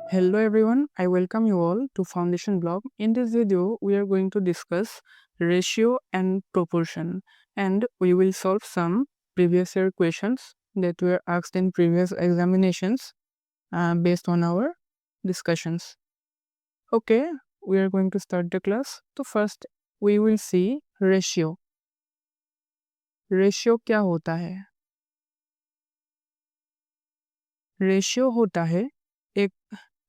Hello everyone, I welcome you all to Foundation Blog. In this video, we are going to discuss ratio and proportion, and we will solve some previous year questions that were asked in previous examinations based on our discussions. Okay, we are going to start the class. So first, we will see ratio. Ratio क्या होता है? Ratio होता है एक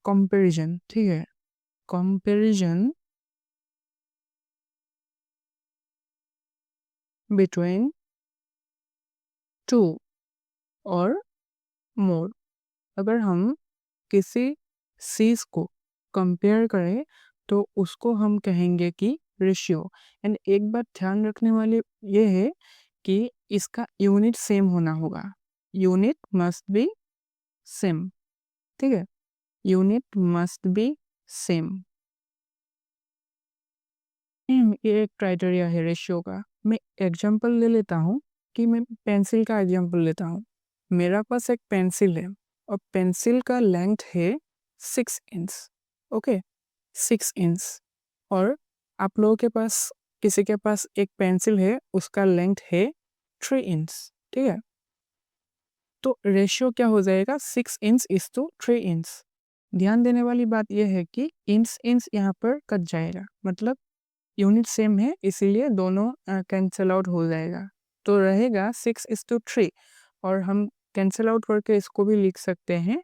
comparison, ठीक है, comparison between two और मोर। अगर हम किसी चीज को कंपेयर करें तो उसको हम कहेंगे कि रेशियो। एंड एक बात ध्यान रखने वाली ये है कि इसका यूनिट सेम होना होगा। यूनिट मस्ट बी सेम, ठीक है, यूनिट मस्ट बी सेम। ये एक क्राइटेरिया है रेशियो का। मैं एग्जांपल ले लेता हूँ कि मैं पेंसिल का एग्जांपल लेता हूँ। मेरा पास एक पेंसिल है और पेंसिल का लेंथ है 6 इंच, ओके, 6 इंच। और आप लोगों के पास, किसी के पास एक पेंसिल है, उसका लेंथ है 3 इंच, ठीक है। तो रेशियो क्या हो जाएगा? 6 इंच इज टू 3 इंच। ध्यान देने वाली बात यह है कि इंच इंच यहाँ पर कट जाएगा, मतलब यूनिट सेम है, इसीलिए दोनों कैंसिल आउट हो जाएगा। तो रहेगा 6:3। और हम कैंसिल आउट करके इसको भी लिख सकते हैं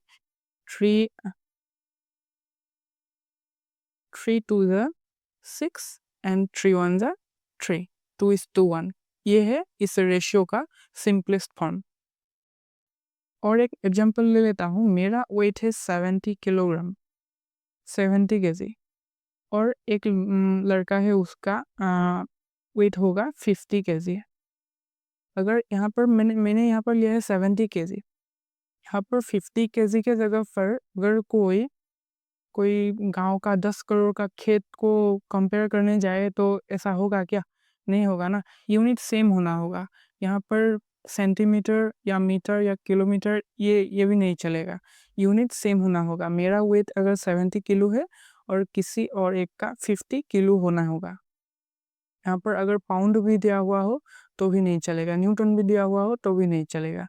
3 2 6 एंड 3 1 3, 2:1। ये है इस रेशियो का सिंपलेस्ट फॉर्म। और एक एग्जांपल ले लेता हूँ। मेरा वेट है 70 किलोग्राम, 70 केजी। और एक लड़का है, उसका वेट होगा 50 केजी। अगर यहाँ पर मैंने यहाँ पर लिया है 70 केजी, यहाँ पर 50 केजी के जगह पर अगर कोई गांव का 10 करोड़ का खेत को कंपेयर करने जाए तो ऐसा होगा क्या? नहीं होगा ना। यूनिट सेम होना होगा। यहाँ पर सेंटीमीटर या मीटर या किलोमीटर ये भी नहीं चलेगा, यूनिट सेम होना होगा। मेरा वेट अगर 70 किलो है और किसी और एक का 50 किलो होना होगा। यहाँ पर अगर पाउंड भी दिया हुआ हो तो भी नहीं चलेगा, न्यूटन भी दिया हुआ हो तो भी नहीं चलेगा।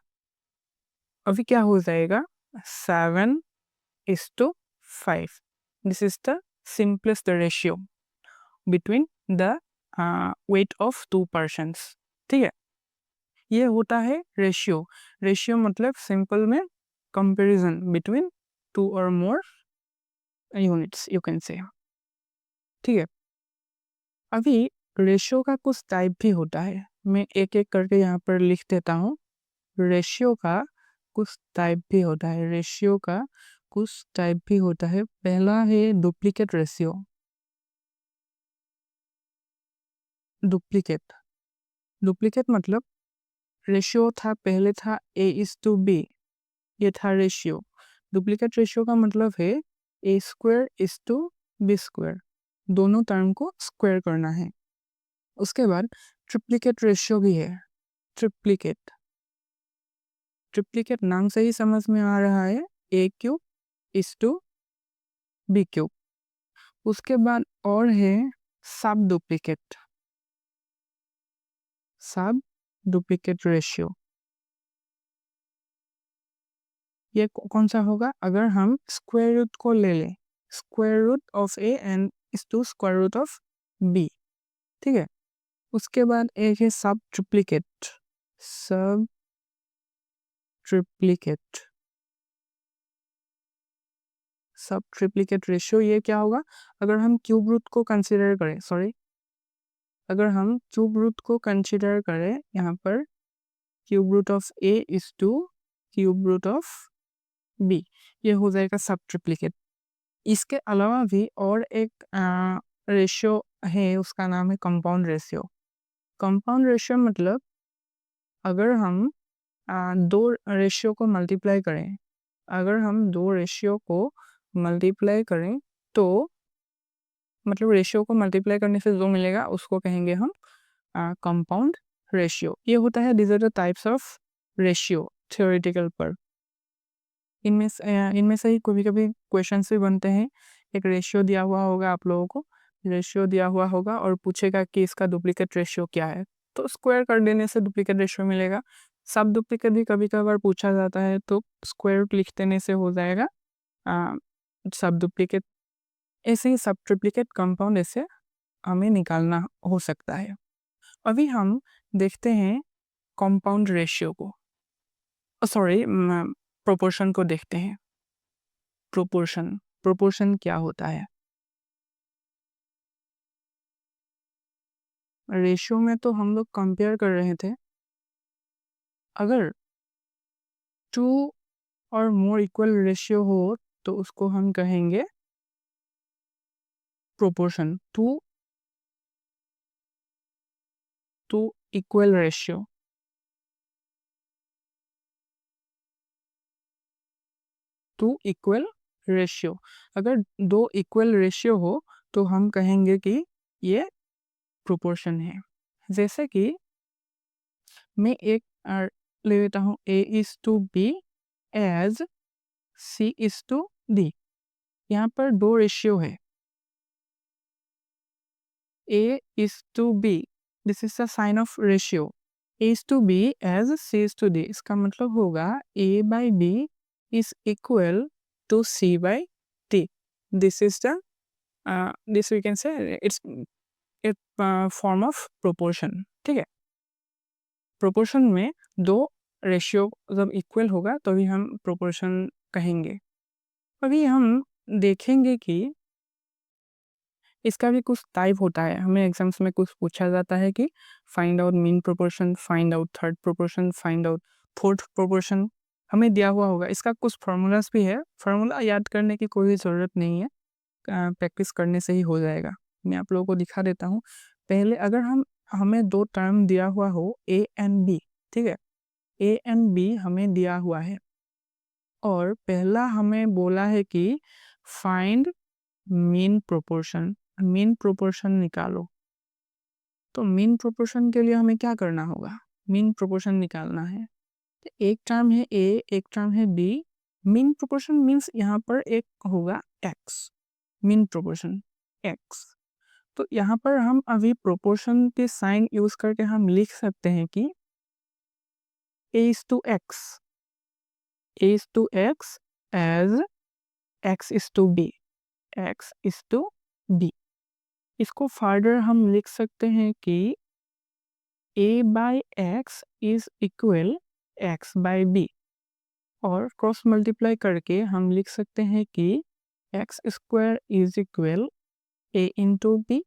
अभी क्या हो जाएगा? 7:5। This is the simplest ratio between the weight of 2 persons, ठीक है। ये होता है रेशियो। रेशियो मतलब सिंपल में कंपैरिजन बिटवीन 2 और more units, you can say, ठीक है। अभी रेशियो का कुछ टाइप भी होता है, मैं एक एक करके यहाँ पर लिख देता हूँ। रेशियो का कुछ टाइप भी होता है, रेशियो का कुछ टाइप भी होता है। पहला है डुप्लीकेट रेशियो। डुप्लीकेट डुप्लीकेट मतलब रेशियो था, पहले था A:B, ये था रेशियो। डुप्लीकेट रेशियो का मतलब है A²:B², दोनों टर्म को स्क्वायर करना है। उसके बाद ट्रिप्लीकेट रेशियो भी है। ट्रिप्लीकेट ट्रिप्लीकेट नाम से ही समझ में आ रहा है, A³ :B³। उसके बाद और है सब डुप्लीकेट। सब डुप्लीकेट रेशियो ये कौन सा होगा? अगर हम स्क्वायर रूट को ले लें, square root of A and is to square root of B, ठीक है। उसके बाद एक है सब ट्रिप्लीकेट। सब ट्रिप्लीकेट सब ट्रिप्लीकेट रेशियो ये क्या होगा? अगर हम क्यूब रूट को कंसीडर करें, अगर हम क्यूब रूट को कंसीडर करें, यहाँ पर cube root of A is to cube root of B, ये हो जाएगा सब ट्रिप्लीकेट। इसके अलावा भी और एक रेशियो है, उसका नाम है कंपाउंड रेशियो। कंपाउंड रेशियो मतलब अगर हम दो रेशियो को मल्टीप्लाई करें, अगर हम दो रेशियो को मल्टीप्लाई करें तो मतलब रेशियो को मल्टीप्लाई करने से जो मिलेगा उसको कहेंगे हम कंपाउंड रेशियो। ये होता है, this are the types of ratio theoretical पर। इनमें से ही कभी-कभी क्वेश्चंस भी बनते हैं। एक रेशियो दिया हुआ होगा आप लोगों को, रेशियो दिया हुआ होगा और पूछेगा कि इसका डुप्लीकेट रेशियो क्या है, तो स्क्वायर कर देने से डुप्लीकेट रेशियो मिलेगा। सब डुप्लीकेट भी कभी-कभार पूछा जाता है, तो स्क्वायर रूट लिख देने से हो जाएगा सब डुप्लीकेट। ऐसे ही सब ट्रिप्लिकेट कंपाउंड ऐसे हमें निकालना हो सकता है। अभी हम देखते हैं कंपाउंड रेशियो को, सॉरी प्रोपोर्शन को देखते हैं। प्रोपोर्शन क्या होता है? रेशियो में तो हम लोग कंपेयर कर रहे थे। अगर 2 और मोर इक्वल रेशियो हो तो उसको हम कहेंगे proportion. 2 equal ratio, 2 equal ratio. अगर 2 इक्वल रेशियो हो तो हम कहेंगे कि ये प्रोपोर्शन है। जैसे कि मैं एक ले लेता हूँ A:B एज C:D। यहाँ पर 2 रेशियो है, A:B, this is the sign of ratio. A:B as C:D, इसका मतलब होगा A/B is equal to C/D. This is the this we can say it's a form of proportion। ठीक है, proportion में 2 ratio जब इक्वल होगा तभी हम प्रोपोर्शन कहेंगे। अभी हम देखेंगे कि इसका भी कुछ टाइप होता है। हमें एग्जाम्स में कुछ पूछा जाता है कि find out mean proportion, find out third proportion, find out fourth proportion, हमें दिया हुआ होगा। इसका कुछ फार्मूलाज भी है, फार्मूला याद करने की कोई ज़रूरत नहीं है, प्रैक्टिस करने से ही हो जाएगा। मैं आप लोगों को दिखा देता हूँ। पहले अगर हमें 2 टर्म दिया हुआ हो A एंड B, ठीक है, A एंड B हमें दिया हुआ है और पहला हमें बोला है कि find mean proportion, mean proportion निकालो। तो मीन प्रोपोर्शन के लिए हमें क्या करना होगा? मीन प्रोपोर्शन निकालना है। तो एक टर्म है A, एक टर्म है B। मीन प्रोपोर्शन मीन्स यहाँ पर एक होगा x, मीन प्रोपोर्शन x। तो यहाँ पर हम अभी प्रोपोर्शन के साइन यूज करके हम लिख सकते हैं कि A:x, A:x as x:b, x:b। इसको फर्दर हम लिख सकते हैं कि A/x इज इक्वल x/b और क्रॉस मल्टीप्लाई करके हम लिख सकते हैं कि x² इज इक्वल A/b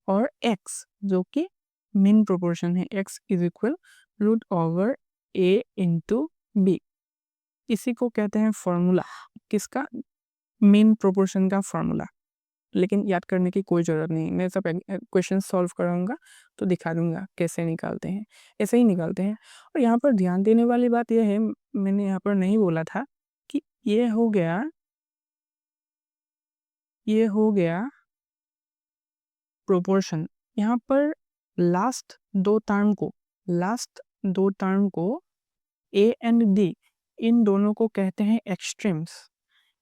और x जो कि मीन प्रोपोर्शन है, x इज इक्वल √A/b। इसी को कहते हैं फॉर्मूला, किसका? मीन प्रोपोर्शन का फॉर्मूला। लेकिन याद करने की कोई ज़रूरत नहीं, मैं सब क्वेश्चन सॉल्व कराऊंगा तो दिखा दूंगा कैसे निकालते हैं, ऐसे ही निकालते हैं। और यहाँ पर ध्यान देने वाली बात यह है, मैंने यहाँ पर नहीं बोला था कि ये हो गया प्रोपोर्शन। यहाँ पर लास्ट दो टर्म को A एंड D, इन दोनों को कहते हैं एक्सट्रीम्स।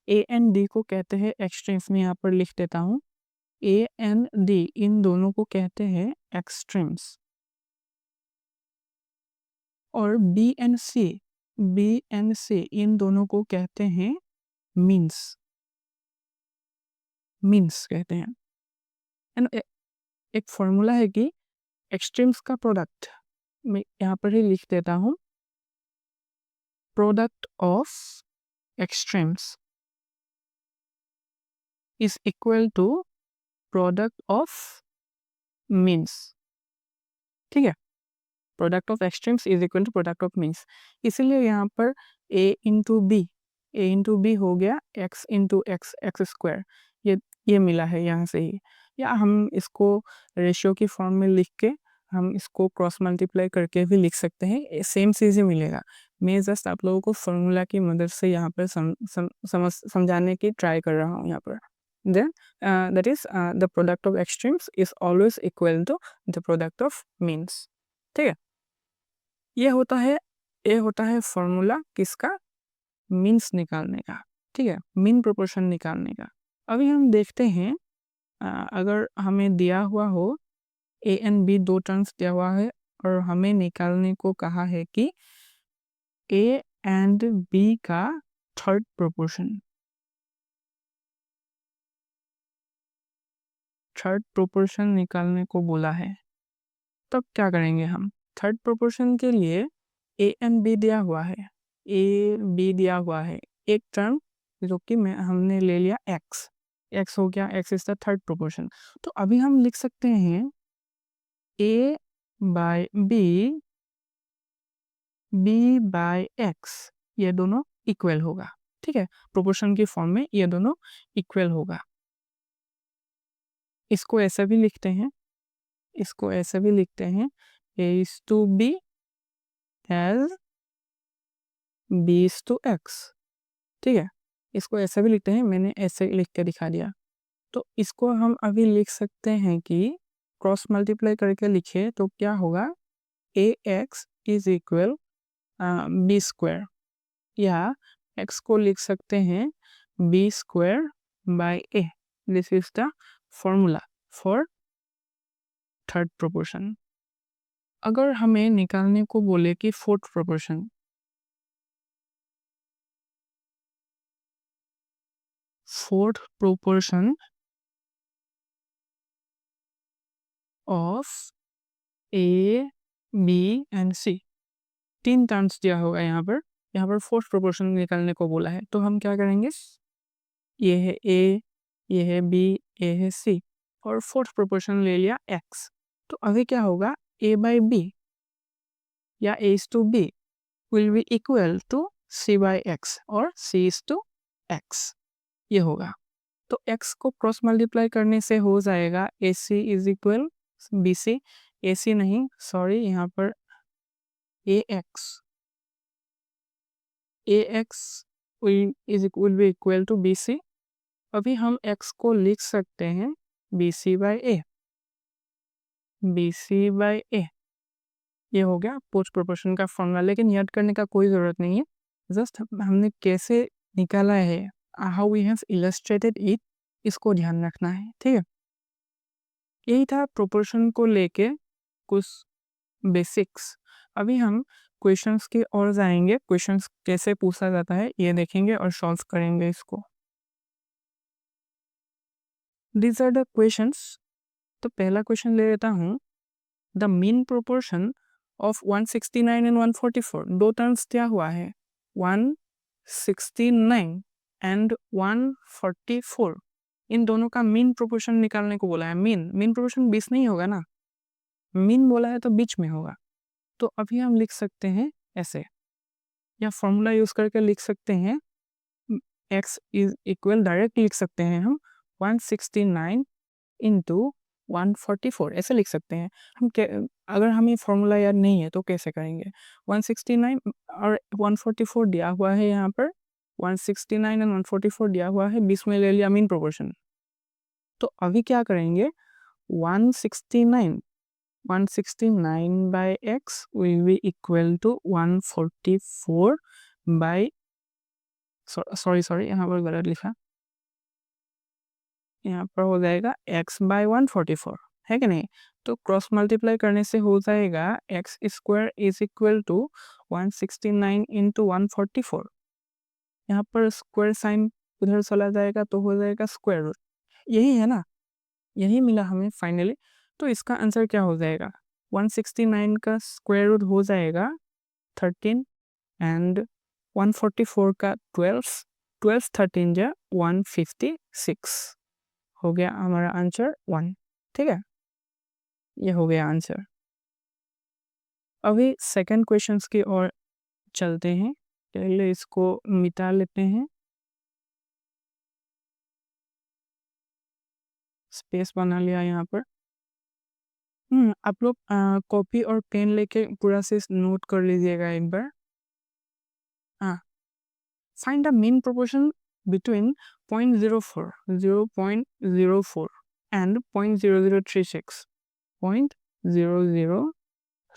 A एंड D को कहते हैं एक्सट्रीम्स। मैं यहाँ पर लिख देता हूँ, A एंड D इन दोनों को कहते हैं एक्सट्रीम्स। और B एंड C इन दोनों को कहते हैं मीन्स कहते हैं। एंड एक फॉर्मूला है कि एक्सट्रीम्स का प्रोडक्ट, मैं यहाँ पर ही लिख देता हूँ, product of extremes is equal to product of means. ठीक है, product of extremes is equal to product of means. इसीलिए यहाँ पर A/B हो गया x/x² ये मिला है यहाँ से ही। या हम इसको रेशियो की फॉर्म में लिख के हम इसको क्रॉस मल्टीप्लाई करके भी लिख सकते हैं, सेम चीज़ ही मिलेगा। मैं जस्ट आप लोगों को फॉर्मूला की मदद से यहाँ पर समझाने की ट्राई कर रहा हूँ यहाँ पर। then that is the product of extremes is always equal to the product of means। ठीक है, ये होता है फॉर्मूला किसका? मीन्स निकालने का, ठीक है, मीन प्रोपोर्शन निकालने का। अभी हम देखते हैं, अगर हमें दिया हुआ हो ए एंड बी, दो टर्म्स दिया हुआ है और हमें निकालने को कहा है कि ए एंड बी का थर्ड प्रोपोर्शन, थर्ड प्रोपोर्शन निकालने को बोला है। तब क्या करेंगे हम? थर्ड प्रोपोर्शन के लिए ए एंड बी दिया हुआ है, ए बी दिया हुआ है, एक टर्म जो कि हमने ले लिया एक्स, एक्स हो गया, X is the third proportion. तो अभी हम लिख सकते हैं A by B, B by X, ये दोनों इक्वल होगा, ठीक है, प्रोपोर्शन की फॉर्म में ये दोनों इक्वल होगा। इसको ऐसा भी लिखते हैं, इसको ऐसे भी लिखते हैं, a is to b as b is to x, ठीक है, इसको ऐसे भी लिखते हैं, मैंने ऐसे लिख के दिखा दिया। तो इसको हम अभी लिख सकते हैं कि क्रॉस मल्टीप्लाई करके लिखे तो क्या होगा, A X is equal B square, या x को लिख सकते हैं B square by A. This is the formula for third proportion. अगर हमें निकालने को बोले कि fourth proportion, fourth proportion of A B and C, तीन टर्म्स दिया होगा यहाँ पर फोर्थ प्रोपोर्शन निकालने को बोला है। तो हम क्या करेंगे, ये है ए, ये है बी, ये है सी, और फोर्थ प्रोपोर्शन ले लिया एक्स। तो अभी क्या होगा, ए बाई बी या A is to B will be equal to C by X और सी इज टू एक्स, ये होगा। तो x को क्रॉस मल्टीप्लाई करने से हो जाएगा A C is equal B C, A C नहीं सॉरी, यहाँ पर A X will be equal to B C. अभी हम x को लिख सकते हैं B C by A, B C by A, ये हो गया पोस्ट प्रोपोर्शन का फॉर्मूला। लेकिन याद करने का कोई ज़रूरत नहीं है, जस्ट हमने कैसे निकाला है, how we have illustrated it, इसको ध्यान रखना है, ठीक है। यही था प्रोपोर्शन को लेके कुछ बेसिक्स। अभी हम क्वेश्चंस की ओर जाएंगे, क्वेश्चंस कैसे पूछा जाता है ये देखेंगे और सॉल्व करेंगे इसको। These are the questions. तो पहला क्वेश्चन ले लेता हूँ, the mean proportion of 169 and 144, दो टर्म्स दिया हुआ है 169 एंड 144, इन दोनों का मीन प्रोपोर्शन निकालने को बोला है। मीन प्रोपोर्शन 20 नहीं होगा ना, मीन बोला है तो बीच में होगा। तो अभी हम लिख सकते हैं ऐसे, या फॉर्मूला यूज करके लिख सकते हैं, x इज इक्वल, डायरेक्ट लिख सकते हैं हम 169 इंटू 144, ऐसे लिख सकते हैं हम। अगर हमें फॉर्मूला याद नहीं है तो कैसे करेंगे, 169 और 144 दिया हुआ है, यहाँ पर 169 एंड 144 दिया हुआ है, 20 में ले लिया मीन प्रोपोर्शन। तो अभी क्या करेंगे, 169 by x will be equal to 144 by, sorry यहाँ पर गलत लिखा, यहाँ पर हो जाएगा x by 144, है कि नहीं। तो क्रॉस मल्टीप्लाई करने से हो जाएगा x square is equal to 169 into 144, यहाँ पर स्क्वायर साइन उधर चला जाएगा तो हो जाएगा स्क्वायर रूट, यही है ना, यही मिला हमें फाइनली। तो इसका आंसर क्या हो जाएगा, 169 का स्क्वायर रूट हो जाएगा 13 एंड 144 का 12 13 जा 156, हो गया हमारा आंसर 1, ठीक है, ये हो गया आंसर। अभी सेकंड क्वेश्चंस की ओर चलते हैं, पहले इसको मिटा लेते हैं, स्पेस बना लिया यहाँ पर। आप लोग कॉपी और पेन लेके पूरा से नोट कर लीजिएगा एक बार। Find the mean proportion between 0.04 and 0.0036, 0.0036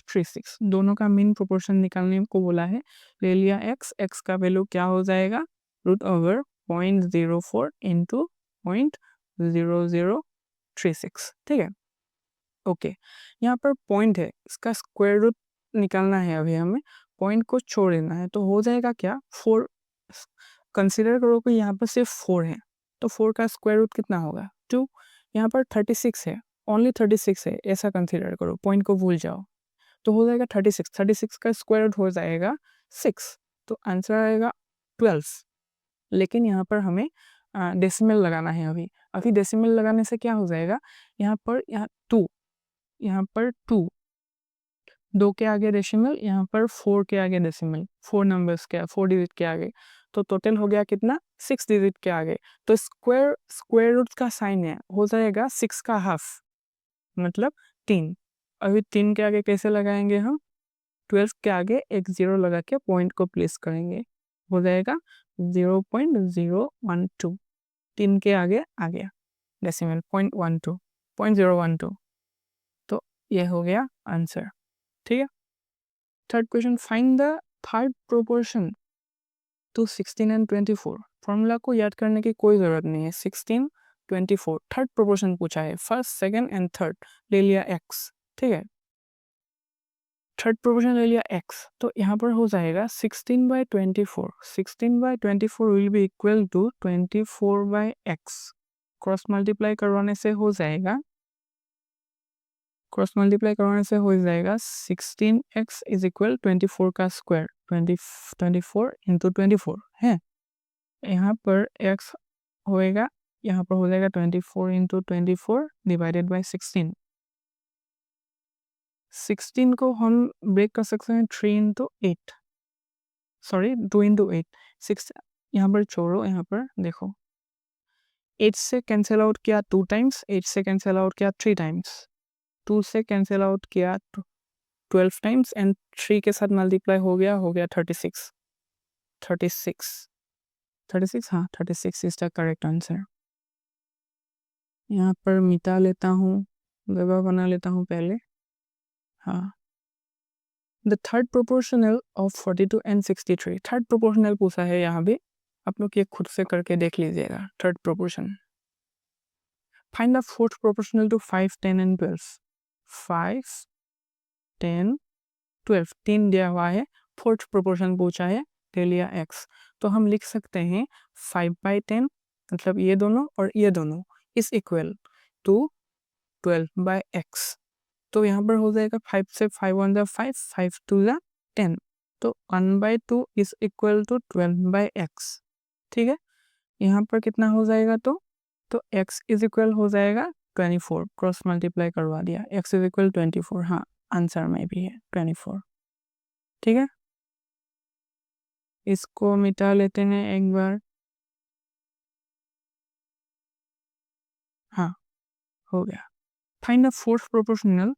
36। दोनों का मीन प्रोपोर्शन निकालने को बोला है। ले लिया x का वैल्यू क्या हो जाएगा, √0.04 इंटू 0.0036। ठीक है, ओके। यहाँ पर पॉइंट है, इसका स्क्वायर रूट निकालना है। अभी हमें पॉइंट को छोड़ देना है, तो हो जाएगा क्या, 4। कंसिडर करो कि यहाँ पर सिर्फ 4 है, तो 4 का स्क्वायर रूट कितना होगा, 2। यहाँ पर 36 है, ओनली 36 है, ऐसा कंसिडर करो, पॉइंट को भूल जाओ। तो हो जाएगा 36 का स्क्वायर रूट हो जाएगा 6, तो आंसर आएगा 12। लेकिन यहाँ पर हमें डेसिमल लगाना है। अभी डेसिमल लगाने से क्या हो जाएगा, यहाँ 2, यहाँ पर 2 के आगे डेसिमल, यहाँ पर 4 के आगे डेसिमल, 4 नंबर्स के 4 डिजिट के आगे, तो टोटल हो गया कितना, 6 डिजिट के आगे। तो स्क्वायर रूट का साइन है, हो जाएगा 6 का हाफ, मतलब 3। अभी 3 के आगे कैसे लगाएंगे हम, 12 के आगे एक 0 लगा के पॉइंट को प्लेस करेंगे, हो जाएगा 0.012। 3 के आगे आ गया डेसिमल 0.12, तो ये हो गया आंसर। ठीक है, third question, find the third proportion to 16 and 24। Formula को याद करने की कोई ज़रूरत नहीं है। 16, 24 थर्ड प्रोपोर्शन पूछा है, फर्स्ट, सेकंड एंड थर्ड ले लिया x। ठीक है, थर्ड प्रोपोर्शन ले लिया x, तो यहाँ पर हो जाएगा 16/24। 16/24 will be equal to 24/x। Cross multiply करवाने से हो जाएगा, 16x इज इक्वल 24 का स्क्वायर, 24 इंटू 24 है। यहाँ पर x होएगा, यहाँ पर हो जाएगा 24 इंटू 24 डिवाइडेड बाई 16। 16 को हम ब्रेक कर सकते हैं 3 इंटू 8, सॉरी 2 इंटू 8। 6 यहाँ पर छोड़ो, यहाँ पर देखो 8 से कैंसिल आउट किया 2 टाइम्स, 8 से कैंसिल आउट किया 3 टाइम्स, 2 से कैंसिल आउट किया 12 टाइम्स एंड 3 के साथ मल्टीप्लाई हो गया 36। 36 हाँ, 36 इज द करेक्ट आंसर। यहाँ पर मिटा लेता हूँ, दबा बना लेता हूँ पहले। हाँ, the third proportional of 42 and 63। Third proportional पूछा है यहाँ भी, आप लोग ये खुद से करके देख लीजिएगा। Third proportion, find the fourth proportional to 5, 10 and 12। 5, 10, 12 3 दिया हुआ है, फोर्थ प्रोपोर्शन पूछा है, ले लिया x। तो हम लिख सकते हैं 5/10, मतलब ये दोनों और ये दोनों इज इक्वल टू 12/x। तो यहाँ पर हो जाएगा 5 से 5 1 जा 5, 5 2 जा 10, तो 1/2 इज इक्वल टू 12/x। ठीक है, यहाँ पर कितना हो जाएगा, तो x इज इक्वल हो जाएगा 24। क्रॉस मल्टीप्लाई करवा दिया, x इज इक्वल 24। हाँ, आंसर में भी है 24। ठीक है, इसको मिटा लेते हैं एक बार। हाँ, हो गया। Find the fourth proportional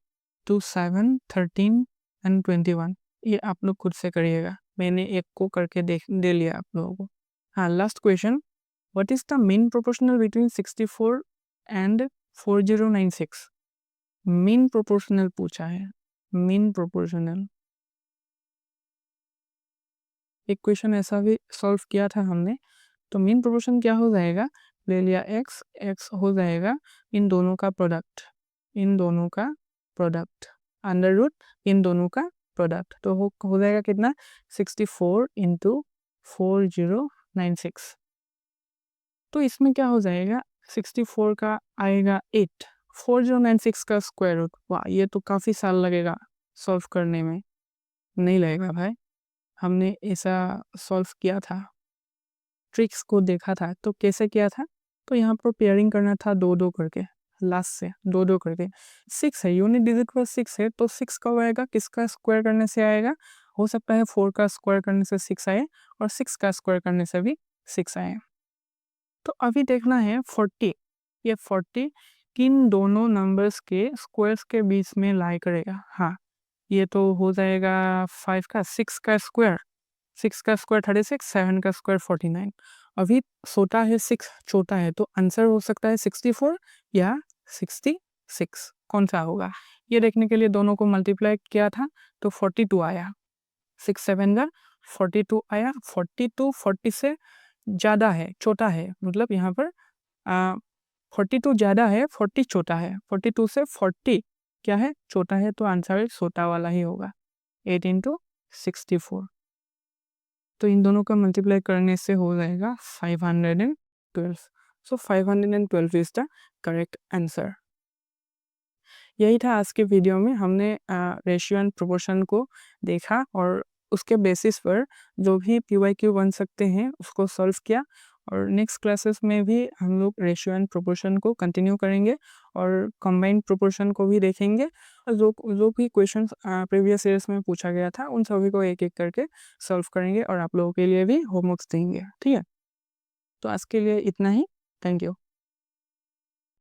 to 7, 13 and 21। ये आप लोग खुद से करिएगा, मैंने एक को करके दे लिया आप लोगों को। हाँ, last question, what is the mean proportional between 64 and 4096। Mean proportional पूछा है, मीन प्रोपोर्शनल। एक क्वेश्चन ऐसा भी सॉल्व किया था हमने। तो मीन प्रोपोर्शन क्या हो जाएगा, ले लिया x हो जाएगा इन दोनों का प्रोडक्ट, अंडर रूट इन दोनों का प्रोडक्ट, तो हो जाएगा कितना, 64 इंटू 4096। तो इसमें क्या हो जाएगा, 64 का आएगा 8, 4096 का स्क्वायर रूट। वाह, ये तो काफ़ी साल लगेगा सॉल्व करने में। नहीं लगेगा भाई, हमने ऐसा सॉल्व किया था, ट्रिक्स को देखा था। तो कैसे किया था, तो यहाँ पर पेयरिंग करना था 2-2 करके, लास्ट से 2-2 करके। 6 है, यूनिट डिजिट पर 6 है, तो 6 कब आएगा, किसका स्क्वायर करने से आएगा, हो सकता है 4 का स्क्वायर करने से 6 आए और 6 का स्क्वायर करने से भी 6 आए। तो अभी देखना है 40, ये 40 किन दोनों नंबर्स के स्क्वायर्स के बीच में लाई करेगा। हाँ, ये तो हो जाएगा 5 का 6 का स्क्वायर, 6 का स्क्वायर 36, 7 का स्क्वायर 49। अभी छोटा है 6, छोटा है, तो आंसर हो सकता है 64 या 63। 6 कौन सा होगा? ये देखने के लिए दोनों को मल्टीप्लाई किया था तो 42 आया। 6 7 जा 42 आया। 42 40 से ज़्यादा है, छोटा है, मतलब यहाँ पर 42 ज़्यादा है, 40 छोटा है। 42 से 40 क्या है? छोटा है, तो आंसर छोटा वाला ही होगा। 8 इंटू 64, तो इन दोनों का मल्टीप्लाई करने से हो जाएगा 512। सो 512 इज द करेक्ट आंसर। यही था आज के वीडियो में। हमने रेशियो एंड प्रोपोर्शन को देखा और उसके बेसिस पर जो भी PYQ बन सकते हैं उसको सॉल्व किया। और नेक्स्ट क्लासेस में भी हम लोग रेशियो एंड प्रोपोर्शन को कंटिन्यू करेंगे और कंबाइंड प्रोपोर्शन को भी देखेंगे। और जो भी क्वेश्चंस प्रीवियस ईयर्स में पूछा गया था उन सभी को एक एक करके सॉल्व करेंगे और आप लोगों के लिए भी होमवर्क्स देंगे। ठीक है, तो आज के लिए इतना ही। Thank you.